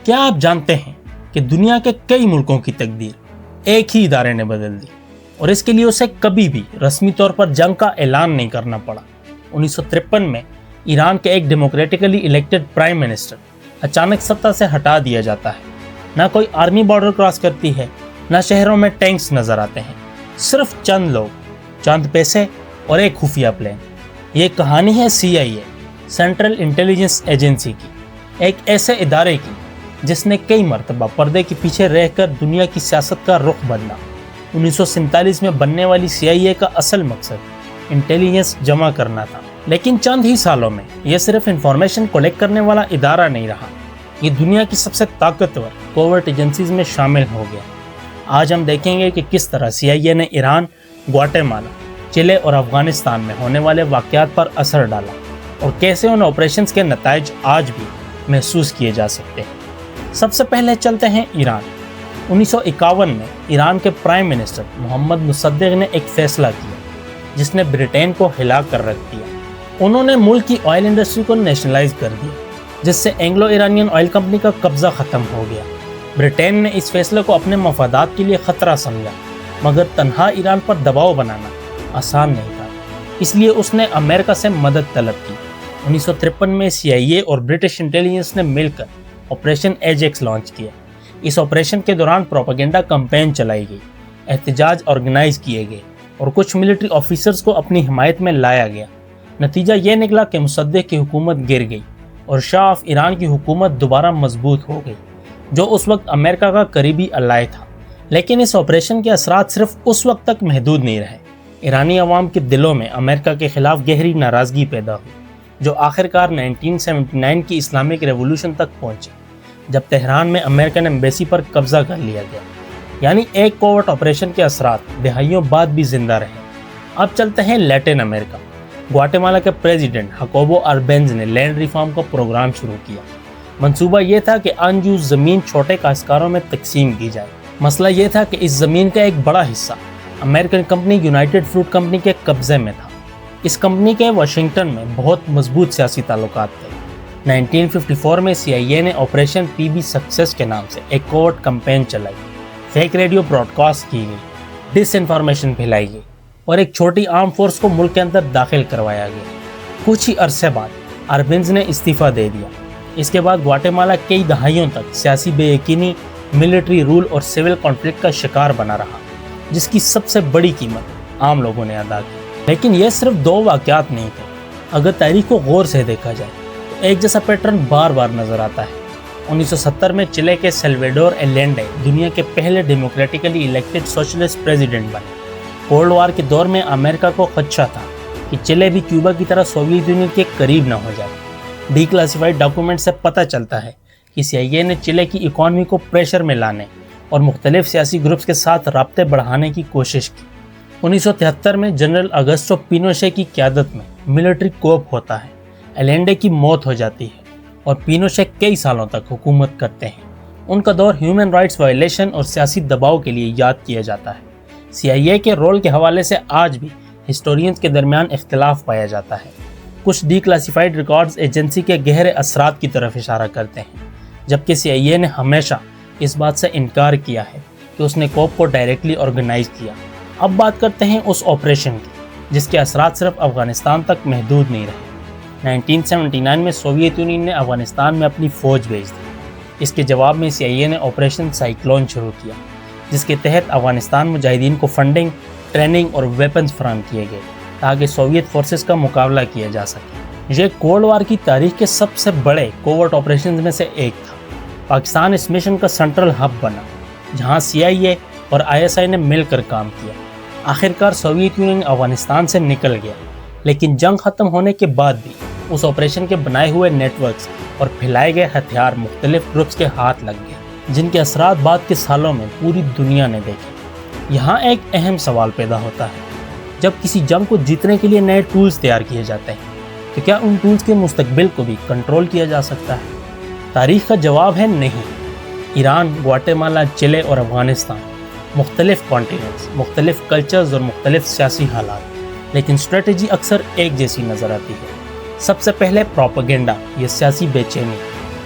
کیا آپ جانتے ہیں کہ دنیا کے کئی ملکوں کی تقدیر ایک ہی ادارے نے بدل دی اور اس کے لیے اسے کبھی بھی رسمی طور پر جنگ کا اعلان نہیں کرنا پڑا؟ 1953 میں ایران کے ایک ڈیموکریٹکلی الیکٹڈ پرائم منسٹر اچانک سطح سے ہٹا دیا جاتا ہے۔ نہ کوئی آرمی بارڈر کراس کرتی ہے، نہ شہروں میں ٹینکس نظر آتے ہیں، صرف چند لوگ، چند پیسے اور ایک خفیہ پلین۔ یہ کہانی ہے CIA سینٹرل انٹیلیجنس ایجنسی کی، ایک ایسے ادارے کی جس نے کئی مرتبہ پردے کے پیچھے رہ کر دنیا کی سیاست کا رخ بدلا۔ 1947 میں بننے والی CIA کا اصل مقصد انٹیلیجنس جمع کرنا تھا، لیکن چند ہی سالوں میں یہ صرف انفارمیشن کلیکٹ کرنے والا ادارہ نہیں رہا، یہ دنیا کی سب سے طاقتور کوورٹ ایجنسیز میں شامل ہو گیا۔ آج ہم دیکھیں گے کہ کس طرح CIA نے ایران، گواٹے مالا، چلی اور افغانستان میں ہونے والے واقعات پر اثر ڈالا اور کیسے ان آپریشنز کے نتائج آج بھی محسوس کیے جا سکتے ہیں۔ سب سے پہلے چلتے ہیں ایران۔ 1951 میں ایران کے پرائم منسٹر محمد مصدق نے ایک فیصلہ کیا جس نے برٹین کو ہلا کر رکھ دیا۔ انہوں نے ملک کی آئل انڈسٹری کو نیشنلائز کر دیا، جس سے اینگلو ایرانین آئل کمپنی کا قبضہ ختم ہو گیا۔ برٹین نے اس فیصلے کو اپنے مفادات کے لیے خطرہ سمجھا، مگر تنہا ایران پر دباؤ بنانا آسان نہیں تھا، اس لیے اس نے امریکہ سے مدد طلب کی۔ 1953 میں CIA اور برٹش انٹیلیجنس نے مل کر آپریشن ایجیکس لانچ کیا۔ اس آپریشن کے دوران پروپیگنڈا کمپین چلائی گئی، احتجاج آرگنائز کیے گئے اور کچھ ملٹری آفیسرز کو اپنی حمایت میں لایا گیا۔ نتیجہ یہ نکلا کہ مصدق کی حکومت گر گئی اور شاہ آف ایران کی حکومت دوبارہ مضبوط ہو گئی، جو اس وقت امریکہ کا قریبی الائے تھا۔ لیکن اس آپریشن کے اثرات صرف اس وقت تک محدود نہیں رہے۔ ایرانی عوام کے دلوں میں امریکہ کے خلاف گہری ناراضگی پیدا ہوئی، جو آخرکار 1979 کی اسلامک ریولوشن تک پہنچی، جب تہران میں امریکن ایمبیسی پر قبضہ کر لیا گیا۔ یعنی ایک کوورٹ آپریشن کے اثرات دہائیوں بعد بھی زندہ رہے۔ اب چلتے ہیں لیٹن امریکہ۔ گواٹے مالا کے پریزیڈنٹ ہکوبو اربینز نے لینڈ ریفارم کا پروگرام شروع کیا۔ منصوبہ یہ تھا کہ ان یوز زمین چھوٹے کاشتکاروں میں تقسیم کی جائے۔ مسئلہ یہ تھا کہ اس زمین کا ایک بڑا حصہ American company United fruit company کے قبضے میں تھا۔ اس کمپنی کے واشنگٹن میں بہت مضبوط سیاسی تعلقات تھے۔ 1954 میں CIA نے آپریشن PB سکسیس کے نام سے ایک کوورٹ کمپین چلائی، فیک ریڈیو براڈ کاسٹ کی گئی، ڈس انفارمیشن پھیلائی گئی اور ایک چھوٹی عام فورس کو ملک کے اندر داخل کروایا گیا۔ کچھ ہی عرصے بعد اربینز نے استعفیٰ دے دیا۔ اس کے بعد گواٹے مالا کئی دہائیوں تک سیاسی بے یقینی، ملٹری رول اور سول کانفلکٹ کا شکار بنا رہا، جس کی سب سے بڑی قیمت عام لوگوں نے ادا کی۔ لیکن یہ صرف دو واقعات نہیں تھے۔ اگر تاریخ کو غور سے دیکھا جائے تو ایک جیسا پیٹرن بار بار نظر آتا ہے۔ 1970 میں چلی کے سیلویڈور ایلینڈے دنیا کے پہلے ڈیموکریٹکلی الیکٹڈ سوشلسٹ پریزیڈنٹ بنے۔ کولڈ وار کے دور میں امریکہ کو خدشہ تھا کہ چلی بھی کیوبا کی طرح سوویت یونین کے قریب نہ ہو جائے۔ ڈی کلاسیفائڈ ڈاکومنٹ سے پتہ چلتا ہے کہ CIA نے چلی کی اکانومی کو پریشر میں لانے اور مختلف سیاسی گروپس کے ساتھ رابطے بڑھانے کی کوشش کی۔ 1973 میں جنرل اگسٹو پینوشے کی قیادت میں ملٹری کوپ ہوتا ہے، ایلینڈے کی موت ہو جاتی ہے اور پینوشے کئی سالوں تک حکومت کرتے ہیں۔ ان کا دور ہیومن رائٹس وائلیشن اور سیاسی دباؤ کے لیے یاد کیا جاتا ہے۔ CIA کے رول کے حوالے سے آج بھی ہسٹورینز کے درمیان اختلاف پایا جاتا ہے۔ کچھ ڈی کلاسیفائڈ ریکارڈز ایجنسی کے گہرے اثرات کی طرف اشارہ کرتے ہیں، جبکہ CIA نے ہمیشہ اس بات سے انکار کیا ہے کہ اس نے کوپ کو ڈائریکٹلی آرگنائز کیا۔ اب بات کرتے ہیں اس آپریشن کی جس کے اثرات صرف افغانستان تک محدود نہیں رہے۔ 1979 میں سوویت یونین نے افغانستان میں اپنی فوج بھیج دی۔ اس کے جواب میں CIA نے آپریشن سائیکلون شروع کیا، جس کے تحت افغانستان مجاہدین کو فنڈنگ، ٹریننگ اور ویپنز فراہم کیے گئے تاکہ سوویت فورسز کا مقابلہ کیا جا سکے۔ یہ کولڈ وار کی تاریخ کے سب سے بڑے کوورٹ آپریشنز میں سے ایک تھا۔ پاکستان اس مشن کا سینٹرل ہب بنا، جہاں CIA اور ISI نے مل کر کام کیا۔ آخرکار سوویت یونین افغانستان سے نکل گیا، لیکن جنگ ختم ہونے کے بعد بھی اس آپریشن کے بنائے ہوئے نیٹ ورکس اور پھیلائے گئے ہتھیار مختلف گروپس کے ہاتھ لگ گئے، جن کے اثرات بعد کے سالوں میں پوری دنیا نے دیکھے۔ یہاں ایک اہم سوال پیدا ہوتا ہے، جب کسی جنگ کو جیتنے کے لیے نئے ٹولز تیار کیے جاتے ہیں تو کیا ان ٹولز کے مستقبل کو بھی کنٹرول کیا جا سکتا ہے؟ تاریخ کا جواب ہے نہیں۔ ایران، گواٹے مالا، چلی اور افغانستان مختلف کانٹیننٹس، مختلف کلچرز اور مختلف سیاسی حالات، لیکن اسٹریٹجی اکثر ایک جیسی نظر آتی ہے۔ سب سے پہلے پروپیگنڈا یا سیاسی بے چینی۔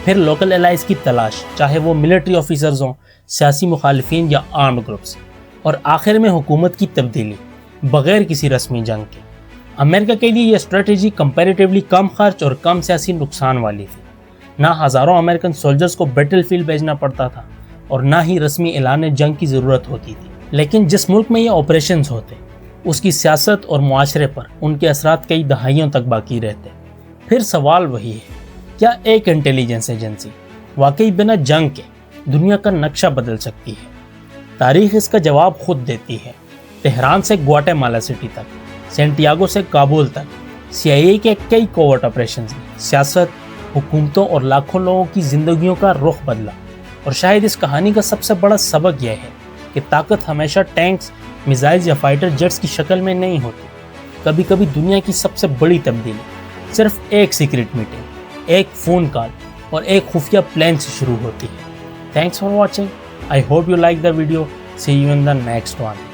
پھر لوکل الائز کی تلاش، چاہے وہ ملٹری آفیسرز ہوں، سیاسی مخالفین یا آرمڈ گروپس، اور آخر میں حکومت کی تبدیلی بغیر کسی رسمی جنگ کے۔ امریکہ کے لیے یہ اسٹریٹجی کمپیریٹیولی کم خرچ اور کم سیاسی نقصان والی تھی۔ نہ ہزاروں امریکن سولجرز کو بیٹل فیلڈ بھیجنا پڑتا تھا اور نہ ہی رسمی اعلان جنگ کی ضرورت ہوتی تھی۔ لیکن جس ملک میں یہ آپریشنز ہوتے، اس کی سیاست اور معاشرے پر ان کے اثرات کئی دہائیوں تک باقی رہتے۔ پھر سوال وہی ہے، کیا ایک انٹیلیجنس ایجنسی واقعی بنا جنگ کے دنیا کا نقشہ بدل سکتی ہے؟ تاریخ اس کا جواب خود دیتی ہے۔ تہران سے گواٹے مالا سٹی تک، سینٹیاگو سے کابل تک، CIA کے کئی کوورٹ آپریشنز نے سیاست، حکومتوں اور لاکھوں لوگوں کی زندگیوں کا رخ بدلا۔ اور شاید اس کہانی کا سب سے بڑا سبق یہ ہے کہ طاقت ہمیشہ ٹینکس، میزائلز یا فائٹر جیٹس کی شکل میں نہیں ہوتی۔ کبھی کبھی دنیا کی سب سے بڑی تبدیلی صرف ایک سیکرٹ میٹنگ، ایک فون کال اور ایک خفیہ پلان سے شروع ہوتی ہے۔ Thanks for watching. I hope you like the video. See you in the next one.